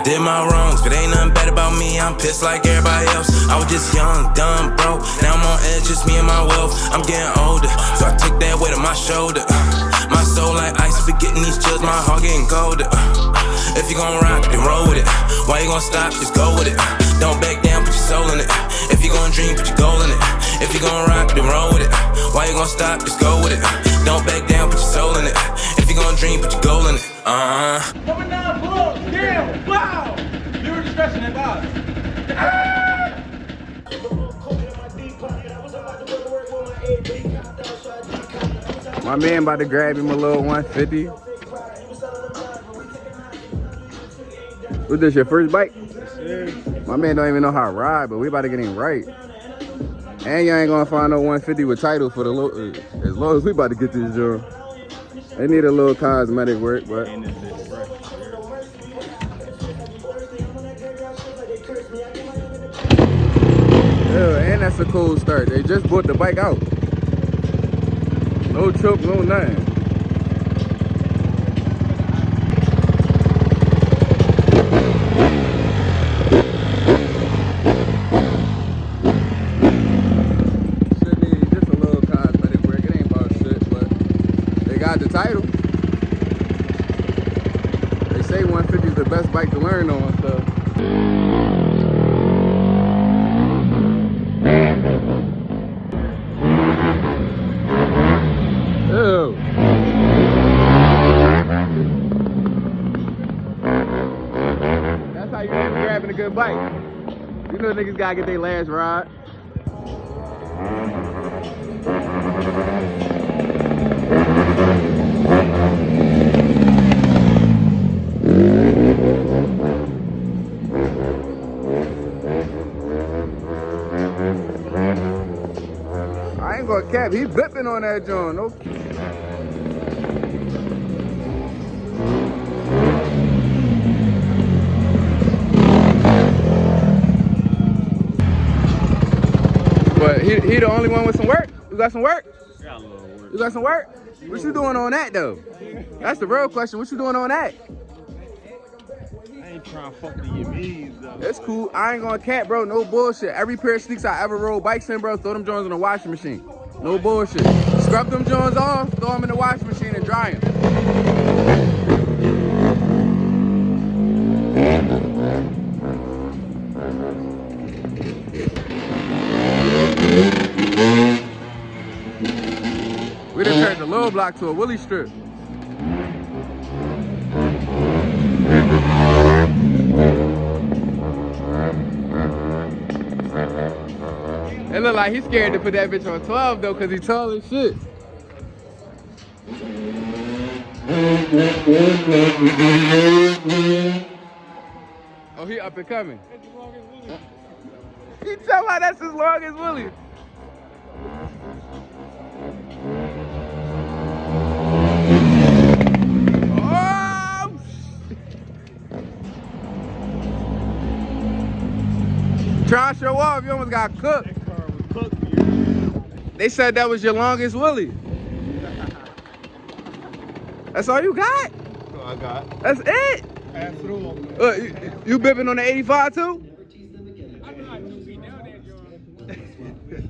I did my wrongs, but ain't nothing bad about me. I'm pissed like everybody else. I was just young, dumb, broke. Now I'm on edge, just me and my wealth. I'm getting older, so I took that weight on my shoulder. My soul like ice, be getting these chills, my heart getting colder. If you gon' rock, then roll with it. Why you gon' stop, just go with it. Don't back down, put your soul in it. If you gon' dream, put your goal in it. If you gon' rock, then roll with it. Why you gon' stop, just go with it. Don't back down, put your soul in it. If you gon' dream, put your goal in it. Coming down below, damn, wow! You were stretching it out. My man about to grab him a little 150. What's this, your first bike? Yeah. My man don't even know how to ride, but we about to get him right. And you ain't gonna find no 150 with title for the low, as long as we about to get this joint. They need a little cosmetic work, but yeah, and that's a cool start. They just bought the bike out. No choke, no nothing. Should need just a little cosmetic work. It ain't about shit, but they got the title. They say 150 is the best bike to learn on, so. Ew. That's how you end up grabbing a good bike. You know niggas gotta get their last ride. I ain't gonna cap, he's blipping on that joint. No. But he the only one with some work? You got some work? Got a little work. You got some work? What you doing on that though? That's the real question. What you doing on that? I ain't trying to fuck with your knees though. That's cool. I ain't gonna cap, bro. No bullshit. Every pair of sneakers I ever rode bikes in, bro, throw them joints in the washing machine. No bullshit. Scrub them joints off, throw them in the washing machine and dry them. We done turned the little block to a Wheelie strip. It look like he's scared to put that bitch on 12 though, cause he tall as shit. Oh, he up and coming. He tell me that's as long as Wheelie. Oh! Trying to show off, you almost got cooked. That car was cooked. They said that was your longest Wheelie. That's all you got? So I got. That's it? Pass it on. You bipping on the 85 too?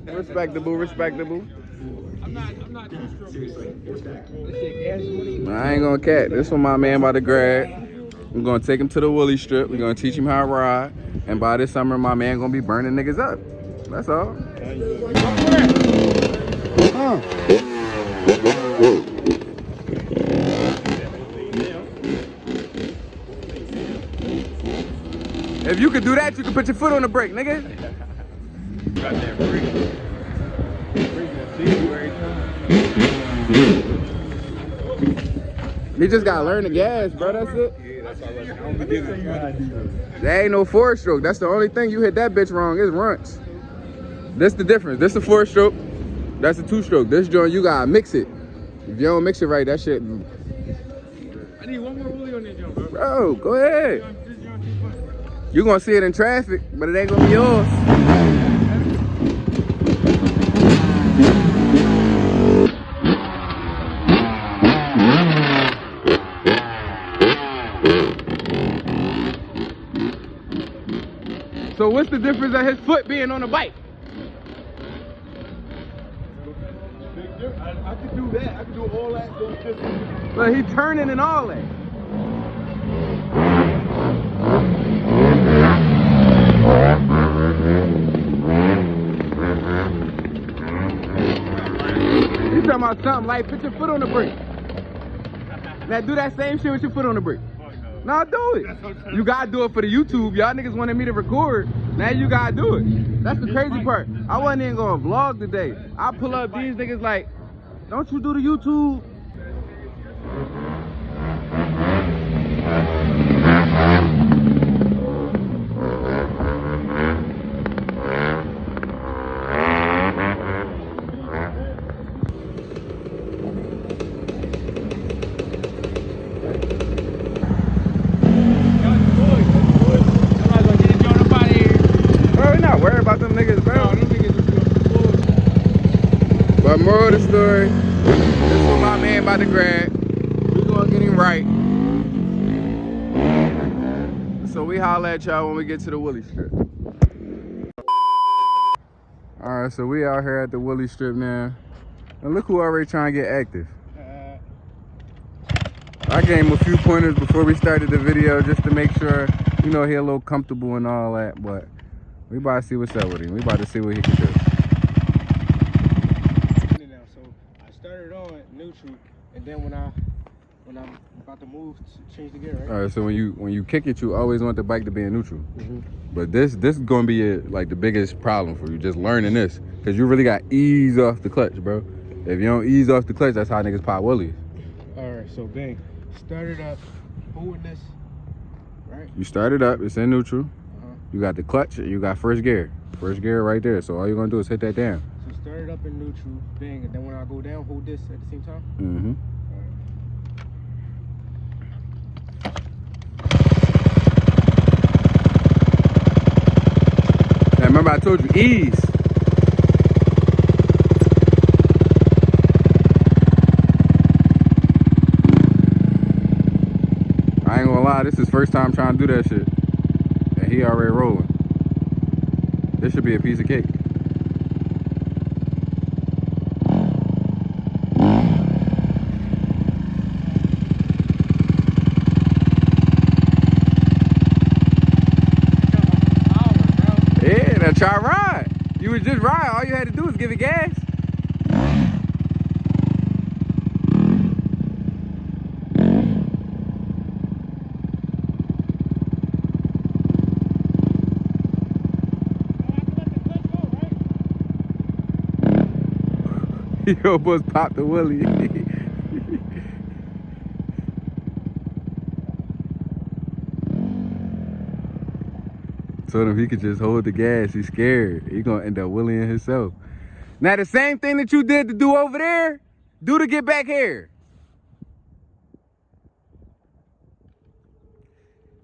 Respectable, respectable. I'm not too I ain't gonna cat. This one my man about to grab. I'm gonna take him to the Wheelie strip. We're gonna teach him how to ride. And by this summer, my man gonna be burning niggas up. That's all. If you could do that, you could put your foot on the brake, nigga. Got that freak. You just gotta learn the gas, bro. That's it. Yeah, that's all I don't be giving you. There ain't no 4-stroke. That's the only thing you hit that bitch wrong is runts. This the difference. This a 4-stroke. That's a 2-stroke. This joint you gotta mix it. If you don't mix it right, that shit. I need one more Wheelie on that jump, bro. Bro, go ahead. You gonna see it in traffic, but it ain't gonna be yours. So what's the difference of his foot being on the bike? I could do that. I could do all that. But he turning and all that. You talking about something like put your foot on the brake. Now do that same shit with your foot on the brake. Now do it. You gotta do it for the YouTube. Y'all niggas wanted me to record. Now you gotta do it. That's the crazy part. I wasn't even gonna vlog today. I pull up these niggas like, don't you do the YouTube? About them niggas, bro. No, them niggas are but moral of the story, this is what my man about to grab. We gonna get him right. So we holla at y'all when we get to the Wheelie strip. Alright, so we out here at the Wheelie strip now. And look who already trying to get active. I gave him a few pointers before we started the video just to make sure, you know, he a little comfortable and all that, but we about to see what's up with him. We about to see what he can do. So I started on neutral, and then when I'm about to move, change the gear, right? All right. So when you kick it, you always want the bike to be in neutral. But this is gonna be like the biggest problem for you, just learning this, because you really got ease off the clutch, bro. If you don't ease off the clutch, that's how niggas pop wheelies. All right. So bang, started up, holding this, right? You start it up. It's in neutral. You got the clutch, you got first gear. First gear right there. So all you're gonna do is hit that down. So start it up in neutral, bang, and then when I go down, hold this at the same time? Mm-hmm. Now remember I told you, ease. I ain't gonna lie, this is first time trying to do that shit. He already rolling. This should be a piece of cake. Yeah, now try ride. You would just ride. All you had to do was give it gas. He almost popped the wheelie. Told him he could just hold the gas. He's scared. He gonna end up wheeling himself. Now the same thing that you did to do over there, do to get back here.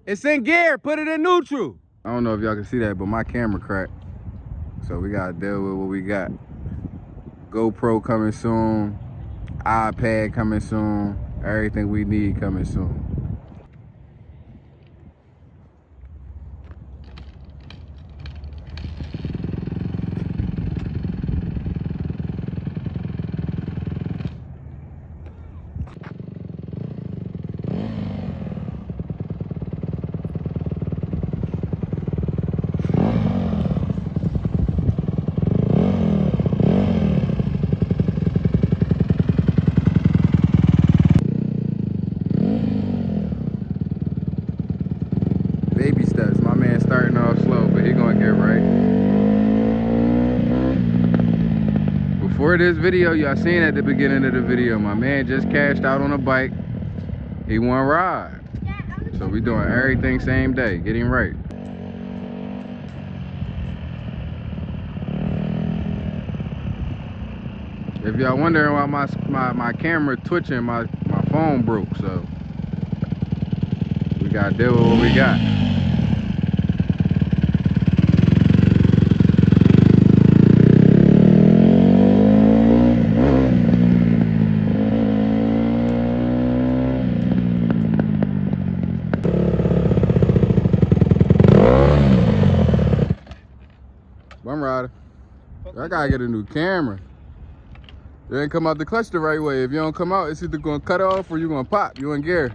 It's in gear. Put it in neutral. I don't know if y'all can see that, but my camera cracked. So we gotta deal with what we got. GoPro coming soon, iPad coming soon, everything we need coming soon. Baby steps. My man starting off slow, but he gonna get right. Before this video, y'all seen at the beginning of the video, my man just cashed out on a bike. He want to ride. So we doing everything same day, getting right. If y'all wondering why my camera twitching, my phone broke, so we gotta deal with what we got. I'm riding. I gotta get a new camera. It ain't come out the clutch the right way. If you don't come out, it's either gonna cut off or you're gonna pop. You in gear.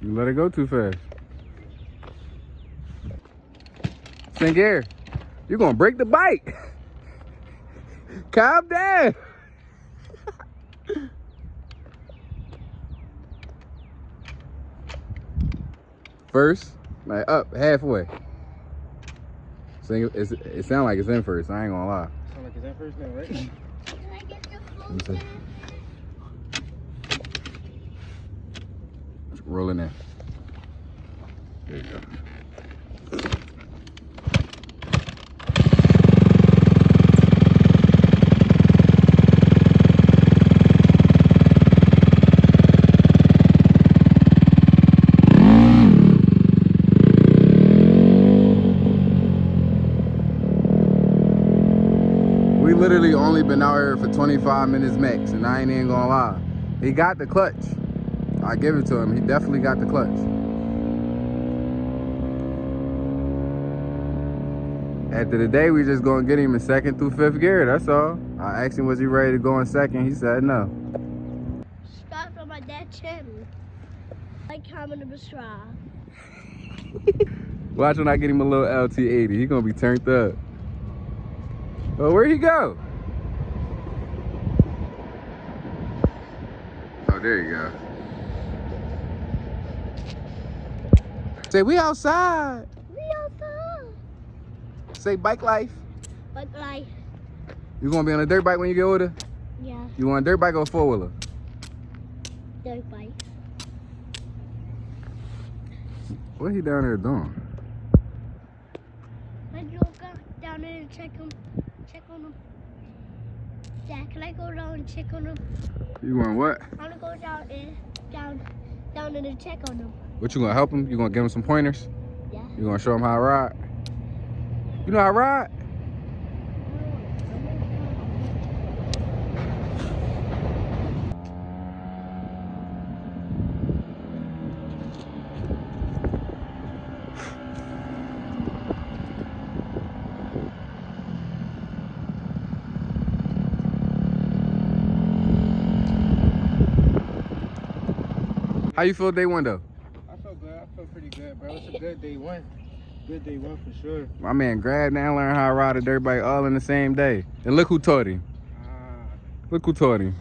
You let it go too fast. Sink air. You're gonna break the bike. Calm down. First, like up halfway. It sounds like it's in first. I ain't gonna lie. Sound like it's in first now, right? Can I get the phone? Let me see. Rolling in. There you go. We literally only been out here for 25 minutes max, and I ain't even gonna lie. He got the clutch. I give it to him. He definitely got the clutch. After the day, we just gonna get him in 2nd through 5th gear, that's all. I asked him, was he ready to go in 2nd? He said no. Start from my dad's chin. Like comment and subscribe. Watch when I get him a little LT80. He gonna be turned up. Oh, where'd he go? Oh, there you go. Say, we outside. We outside. Say, bike life. But like, You gonna be on a dirt bike when you get older? yeah, You want a dirt bike or a four-wheeler? dirt bike. What he down there doing? Let's go down there and check on them. Dad, can I go down and check on them? You want what? I want to go down there and check on them. What, you gonna help him? You gonna give him some pointers? Yeah. You gonna show him how to ride? You know how to ride? How you feel day one though? I feel good. I feel pretty good, bro. It's a good day one. Good day one for sure. My man grabbed and learned how to ride a dirt bike all in the same day. And look who taught him. Look who taught him.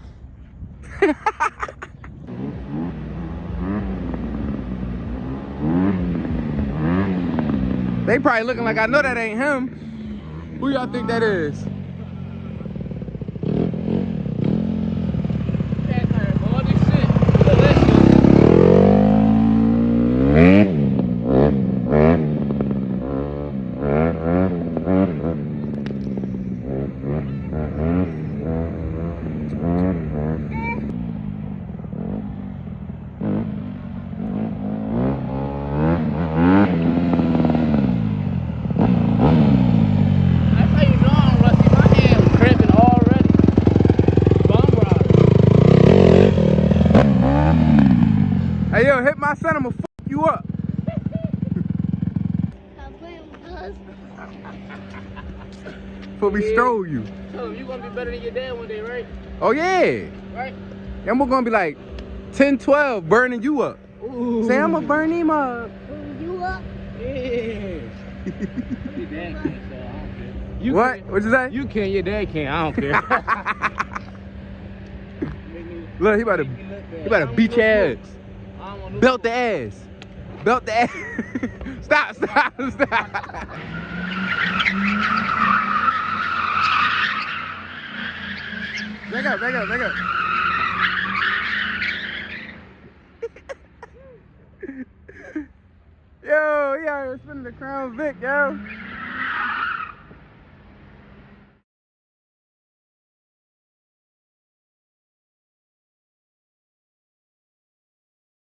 They probably looking like, I know that ain't him. Who y'all think that is? Hey, yo, hit my son, I'ma fuck you up. Before we stroll you. Tell him you gonna be better than your dad one day, right? Oh, yeah. Right? And we're gonna be like 10, 12, burning you up. Ooh. Say, I'ma burn him up. You up? Yeah. Your dad can't, so I don't care. You What? Can. What'd you say? You can, your dad can't. I don't care. Look, he about to beat your ass. Belt the ass. Belt the ass. Stop. Back up. Yo, he out here spinning the Crown Vic, yo.